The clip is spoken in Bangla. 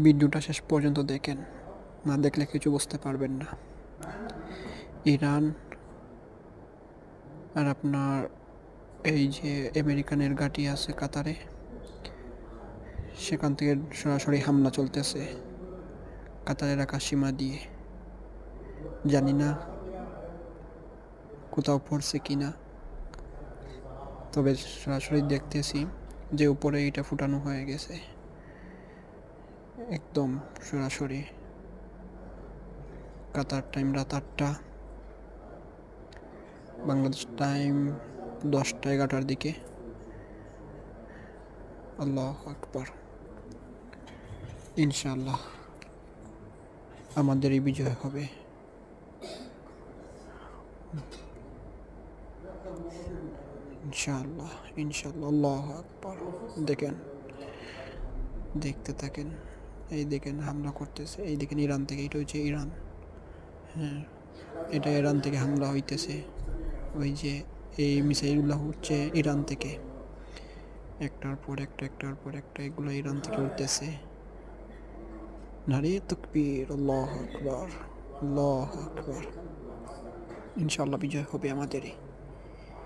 ভিডিওটা শেষ পর্যন্ত দেখেন, না দেখলে কিছু বুঝতে পারবেন না। ইরান আর আপনার এই যে আমেরিকানের ঘাঁটি আছে কাতারে, সেখান থেকে সরাসরি হামলা চলতেছে কাতারের আকাশ সীমা দিয়ে। জানি না কোথাও পড়ছে কিনা, তবে সরাসরি দেখতেছি যে উপরে এটা ফুটানো হয়ে গেছে একদম সরাসরি। কাতার টাইম রাত 8টা, বাংলাদেশ টাইম 10টা-11টার দিকে। আল্লাহ আকবার। ইনশাআল্লাহ আমাদেরই বিজয় হবে। ইনশাআল্লাহ ইনশাআল্লাহ। আল্লাহ আকবার। দেখেন, দেখতে থাকেন। এই দেখেন হামলা করতেছে, এই দেখেন ইরান থেকে। এটা হচ্ছে ইরান, হ্যাঁ এটা ইরান থেকে হামলা হইতেছে। ওই যে এই মিসাইলগুলো হচ্ছে ইরান থেকে, একটার পর একটা একটার পর একটা এগুলো ইরান থেকে উঠতেছে। নারে তাকবীর, আল্লাহু আকবার, আল্লাহু আকবার। ইনশাআল্লাহ বিজয় হবে আমাদেরই।